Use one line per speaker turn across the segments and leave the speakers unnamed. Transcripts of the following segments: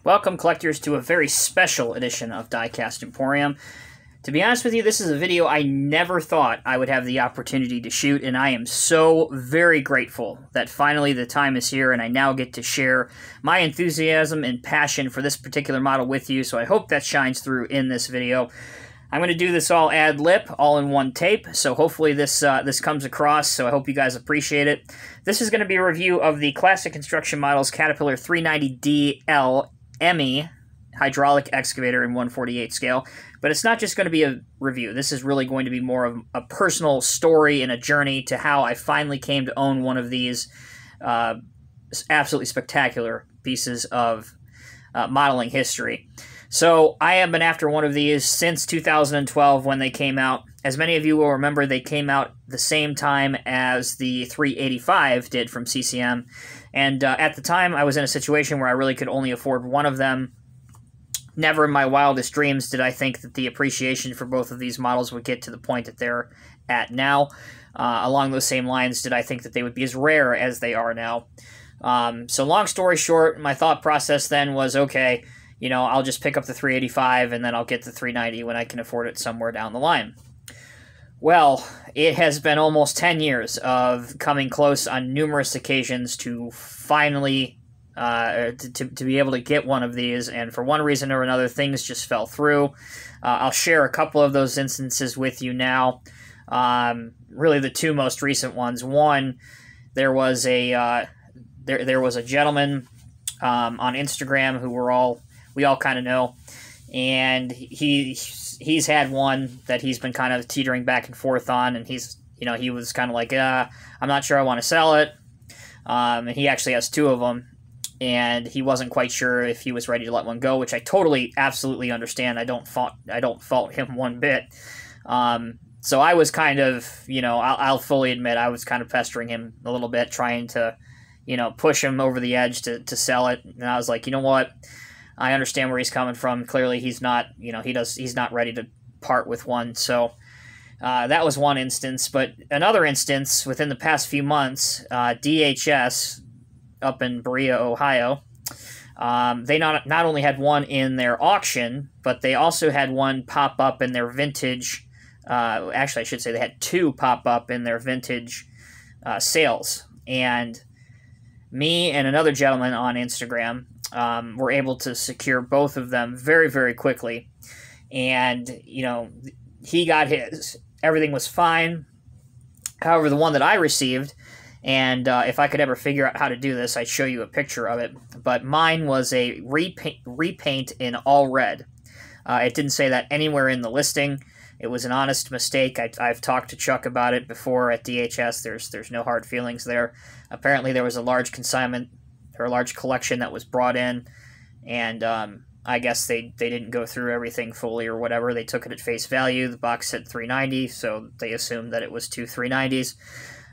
Welcome, collectors, to a very special edition of Diecast Emporium. To be honest with you, this is a video I never thought I would have the opportunity to shoot, and I am so very grateful that finally the time is here and I now get to share my enthusiasm and passion for this particular model with you, so I hope that shines through in this video. I'm going to do this all ad-lib, all in one tape, so hopefully this comes across, so I hope you guys appreciate it. This is going to be a review of the Classic Construction Models Caterpillar 390D LME hydraulic excavator in 1/48 scale, but it's not just going to be a review. This is really going to be more of a personal story and a journey to how I finally came to own one of these absolutely spectacular pieces of modeling history. So I have been after one of these since 2012 when they came out. As many of you will remember, they came out the same time as the 385 did from CCM. And at the time, I was in a situation where I really could only afford one of them. Never in my wildest dreams did I think that the appreciation for both of these models would get to the point that they're at now. Along those same lines, did I think that they would be as rare as they are now. So long story short, my thought process then was, okay, you know, I'll just pick up the 385 and then I'll get the 390 when I can afford it somewhere down the line. Well, it has been almost 10 years of coming close on numerous occasions to finally to be able to get one of these, and for one reason or another, things just fell through. I'll share a couple of those instances with you now. Really, the two most recent ones. One, there was a there was a gentleman on Instagram who we all kind of know, and he's had one that he's been kind of teetering back and forth on, and he was kind of like, I'm not sure I want to sell it. And he actually has two of them, and he wasn't quite sure if he was ready to let one go, which I totally, absolutely understand. I don't fault him one bit. So I was kind of, I'll fully admit, I was kind of pestering him a little bit, trying to, push him over the edge to sell it. And I was like, you know what? I understand where he's coming from. Clearly, he's not, he's not ready to part with one. So that was one instance. But another instance, within the past few months, DHS up in Berea, Ohio, they not only had one in their auction, but they also had one pop up in their vintage. Actually, I should say they had two pop up in their vintage sales. And me and another gentleman on Instagram were able to secure both of them very, very quickly. And, he got his. Everything was fine. However, the one that I received, and if I could ever figure out how to do this, I'd show you a picture of it. But mine was a repaint in all red. It didn't say that anywhere in the listing. It was an honest mistake. I've talked to Chuck about it before at DHS. There's no hard feelings there. Apparently there was a large consignment or a large collection that was brought in, and I guess they didn't go through everything fully or whatever. They took it at face value. The box said 390, so they assumed that it was two 390s.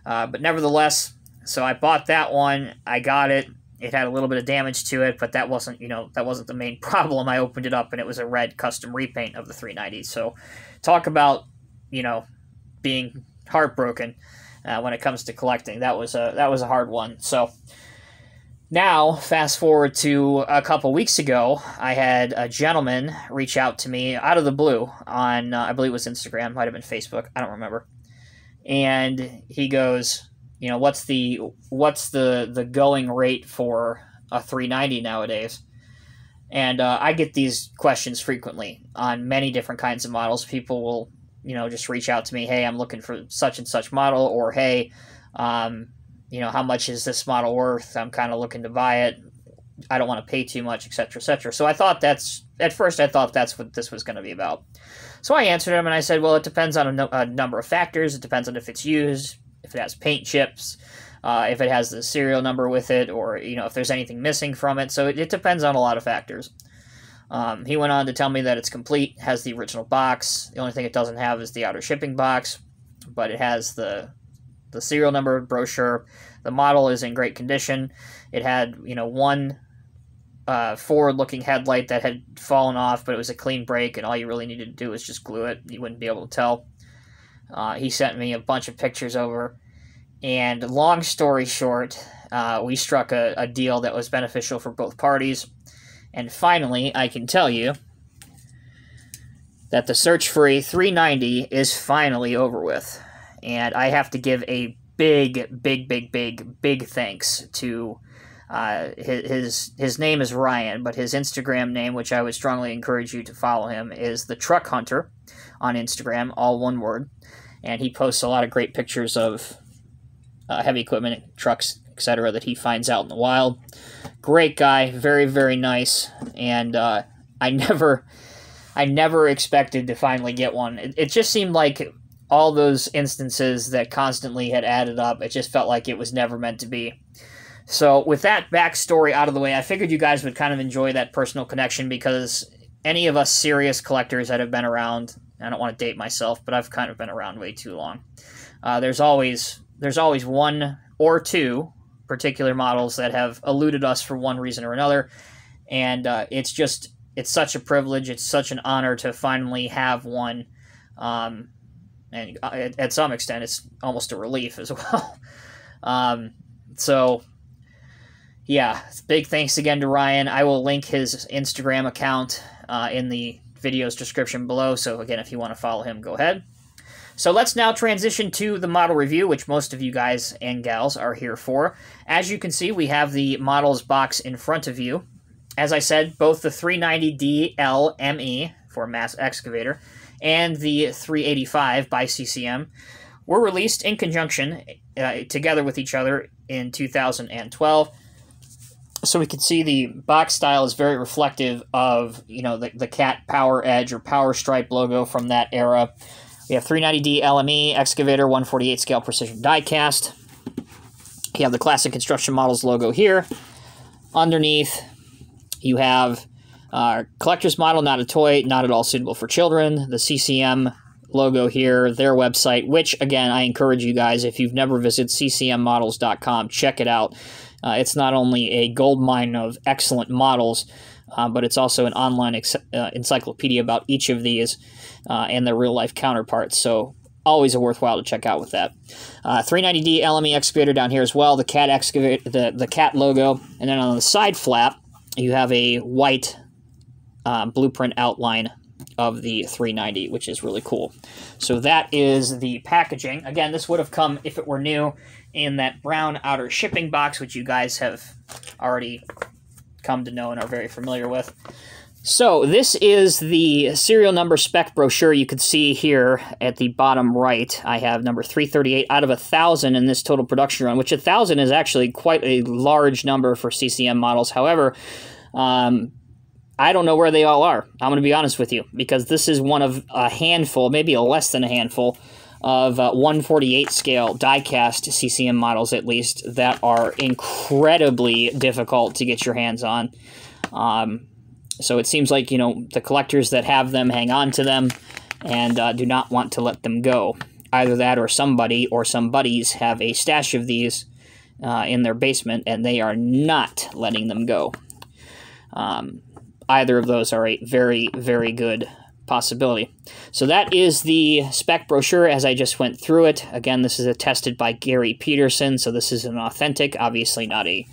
But nevertheless, so I bought that one. I got it. It had a little bit of damage to it, but that wasn't the main problem. I opened it up and it was a red custom repaint of the 390s. So talk about, being heartbroken when it comes to collecting. That was a hard one. So now, fast forward to a couple weeks ago, I had a gentleman reach out to me out of the blue on, I believe it was Instagram, might have been Facebook, I don't remember. And he goes, what's the going rate for a 390 nowadays? And I get these questions frequently on many different kinds of models. People will, just reach out to me, hey, I'm looking for such and such model, or hey, how much is this model worth? I'm kind of looking to buy it. I don't want to pay too much, etc., etc. So at first I thought that's what this was going to be about. So I answered him and I said, well, it depends on a number of factors. It depends on if it's used, if it has paint chips, if it has the serial number with it, or, if there's anything missing from it. So it depends on a lot of factors. He went on to tell me that it's complete, has the original box. The only thing it doesn't have is the outer shipping box, but it has the serial number brochure. The model is in great condition. It had, one forward-looking headlight that had fallen off, but it was a clean break, and all you really needed to do was just glue it. You wouldn't be able to tell. He sent me a bunch of pictures over, and long story short, we struck a deal that was beneficial for both parties. And finally, I can tell you that the search for a 390 is finally over with. And I have to give a big thanks to his name is Ryan, but his Instagram name, which I would strongly encourage you to follow him, is the Truck Hunter on Instagram, all one word. And he posts a lot of great pictures of heavy equipment, trucks, etc. that he finds out in the wild. Great guy, very nice, and I never expected to finally get one. It just seemed like all those instances that constantly had added up, it just felt like it was never meant to be. So with that backstory out of the way, I figured you guys would kind of enjoy that personal connection, because any of us serious collectors that have been around, I don't want to date myself, but I've kind of been around way too long. There's always one or two particular models that have eluded us for one reason or another, and it's such a privilege, it's such an honor to finally have one, and at some extent it's almost a relief as well. So yeah, big thanks again to Ryan. I will link his Instagram account in the video's description below, so again, if you want to follow him, go ahead. So let's now transition to the model review, which most of you guys and gals are here for. As you can see, we have the models box in front of you. As I said, both the 390D LME for mass excavator and the 385 by CCM were released in conjunction together with each other in 2012. So we can see the box style is very reflective of, you know, the Cat Power Edge or Power Stripe logo from that era. We have 390D LME, Excavator, 148 scale precision diecast. You have the Classic Construction Models logo here. Underneath, you have collector's model, not a toy, not at all suitable for children. The CCM logo here, their website, which, again, I encourage you guys, if you've never visited ccmmodels.com, check it out. It's not only a gold mine of excellent models, but it's also an online encyclopedia about each of these and their real-life counterparts, so always a worthwhile to check out with that. 390D LME excavator down here as well, the Cat excavator, the Cat logo, and then on the side flap, you have a white blueprint outline of the 390, which is really cool. So that is the packaging. Again, this would have come, if it were new, in that brown outer shipping box, which you guys have already come to know and are very familiar with. So this is the serial number spec brochure. You can see here at the bottom right, I have number 338 out of 1,000 in this total production run, which 1,000 is actually quite a large number for CCM models. However, I don't know where they all are. I'm going to be honest with you, because this is one of a handful, maybe a less than a handful, of 148 scale diecast CCM models, at least, that are incredibly difficult to get your hands on. So it seems like, you know, the collectors that have them hang on to them and do not want to let them go. Either that or somebody or some buddies have a stash of these in their basement and they are not letting them go. Either of those are a very good possibility. So that is the spec brochure as I just went through it. Again, this is attested by Gary Peterson, so this is an authentic, obviously not a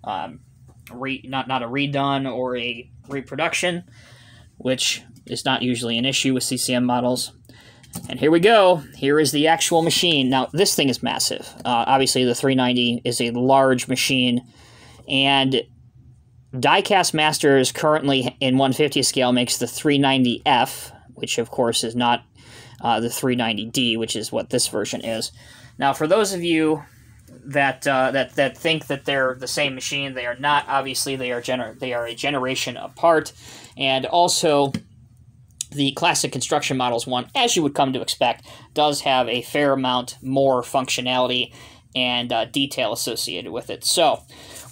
not a redone or a reproduction, which is not usually an issue with CCM models. And here we go. Here is the actual machine. Now, this thing is massive. Obviously, the 390 is a large machine, and Diecast Masters currently in 150 scale makes the 390F, which of course is not the 390D, which is what this version is. Now, for those of you that that think that they're the same machine, they are not. Obviously, they are a generation apart, and also the Classic Construction Models one, as you would come to expect, does have a fair amount more functionality and detail associated with it. So,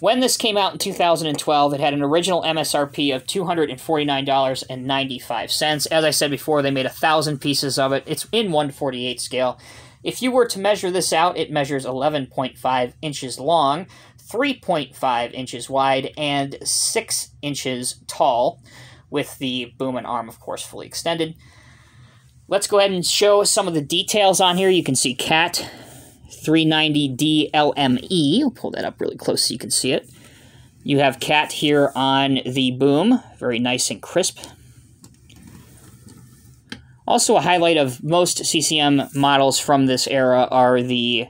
when this came out in 2012, it had an original MSRP of $249.95. As I said before, they made 1,000 pieces of it. It's in 148 scale. If you were to measure this out, it measures 11.5 inches long, 3.5 inches wide, and 6 inches tall, with the boom and arm, of course, fully extended. Let's go ahead and show some of the details on here. You can see Cat 390D LME. I'll pull that up really close so you can see it. You have Cat here on the boom, very nice and crisp. Also a highlight of most CCM models from this era are the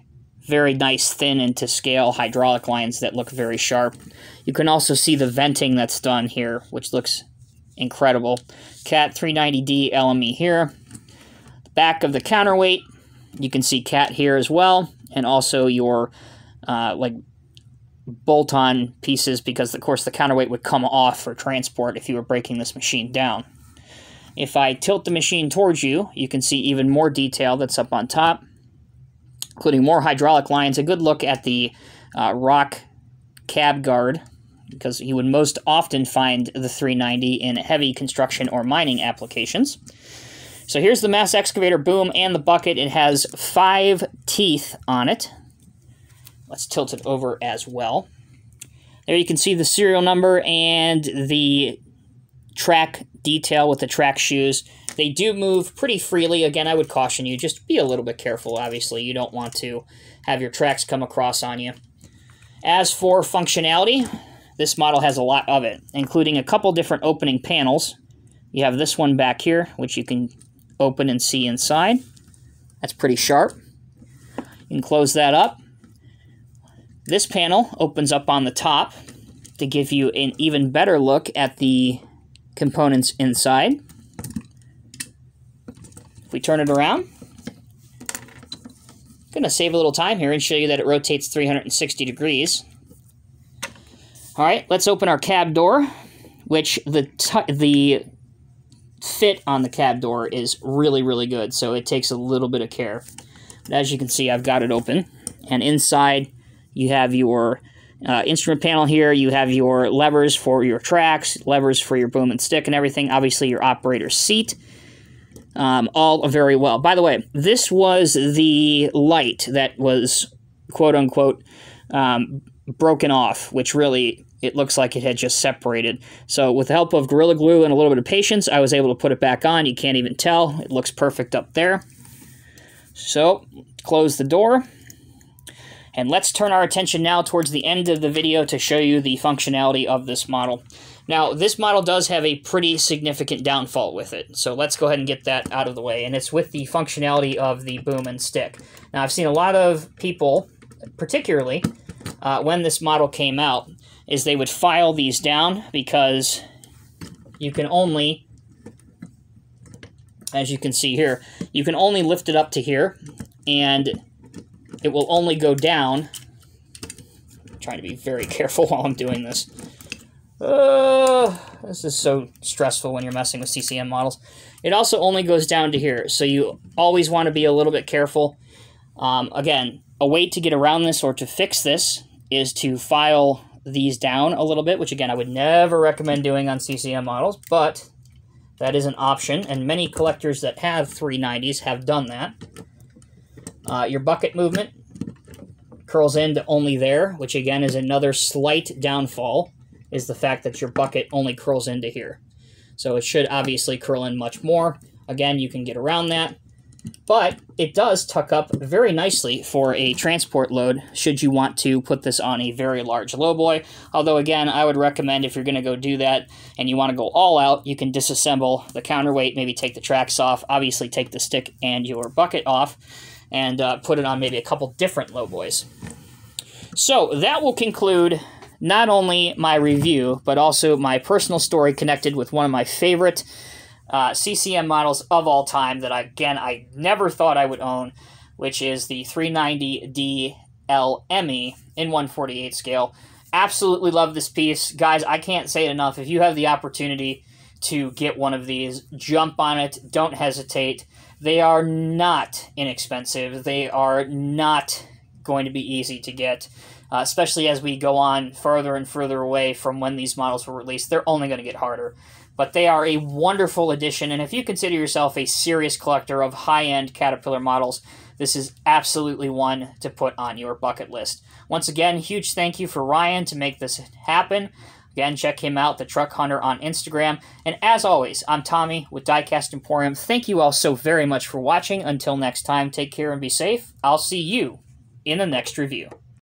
very nice thin and to scale hydraulic lines that look very sharp. You can also see the venting that's done here, which looks incredible. Cat 390D LME here. Back of the counterweight, you can see Cat here as well, and also your like bolt-on pieces, because of course the counterweight would come off for transport if you were breaking this machine down. If I tilt the machine towards you, you can see even more detail that's up on top, including more hydraulic lines. A good look at the rock cab guard, because you would most often find the 390 in heavy construction or mining applications. So here's the mass excavator boom and the bucket. It has 5 teeth on it. Let's tilt it over as well. There you can see the serial number and the track detail with the track shoes. They do move pretty freely. Again, I would caution you, just be a little bit careful. Obviously, you don't want to have your tracks come across on you. As for functionality, this model has a lot of it, including a couple different opening panels. You have this one back here, which you can open and see inside. That's pretty sharp. You can close that up. This panel opens up on the top to give you an even better look at the components inside. If we turn it around, I'm going to save a little time here and show you that it rotates 360 degrees. All right, let's open our cab door, which the fit on the cab door is really, really good, so it takes a little bit of care. But as you can see, I've got it open, and inside you have your instrument panel here. You have your levers for your tracks, levers for your boom and stick and everything. Obviously, your operator's seat. All very well. By the way, this was the light that was, quote-unquote, broken off, which really, it looks like it had just separated. So with the help of Gorilla Glue and a little bit of patience, I was able to put it back on. You can't even tell. It looks perfect up there. So, close the door. And let's turn our attention now towards the end of the video to show you the functionality of this model. Now, this model does have a pretty significant downfall with it, so let's go ahead and get that out of the way, and it's with the functionality of the boom and stick. Now, I've seen a lot of people, particularly when this model came out, is they would file these down because you can only, as you can see here, you can only lift it up to here, and it will only go down. I'm trying to be very careful while I'm doing this. This is so stressful when you're messing with CCM models. It also only goes down to here, so you always want to be a little bit careful. Again, a way to get around this or to fix this is to file these down a little bit, which again I would never recommend doing on CCM models, but that is an option, and many collectors that have 390s have done that. Your bucket movement curls into only there, which again is another slight downfall, is the fact that your bucket only curls into here. So it should obviously curl in much more. Again, you can get around that, but it does tuck up very nicely for a transport load should you want to put this on a very large lowboy. Although again, I would recommend if you're going to go do that and you want to go all out, you can disassemble the counterweight, maybe take the tracks off, obviously take the stick and your bucket off, and put it on maybe a couple different lowboys. So that will conclude not only my review, but also my personal story connected with one of my favorite CCM models of all time that, I never thought I would own, which is the 390D LME in 1/48 scale. Absolutely love this piece. Guys, I can't say it enough. If you have the opportunity to get one of these, jump on it. Don't hesitate. They are not inexpensive. They are not going to be easy to get. Especially as we go on further and further away from when these models were released. They're only going to get harder. But they are a wonderful addition, and if you consider yourself a serious collector of high-end Caterpillar models, this is absolutely one to put on your bucket list. Once again, huge thank you for Ryan to make this happen. Again, check him out, The Truck Hunter, on Instagram. And as always, I'm Tommy with Diecast Emporium. Thank you all so very much for watching. Until next time, take care and be safe. I'll see you in the next review.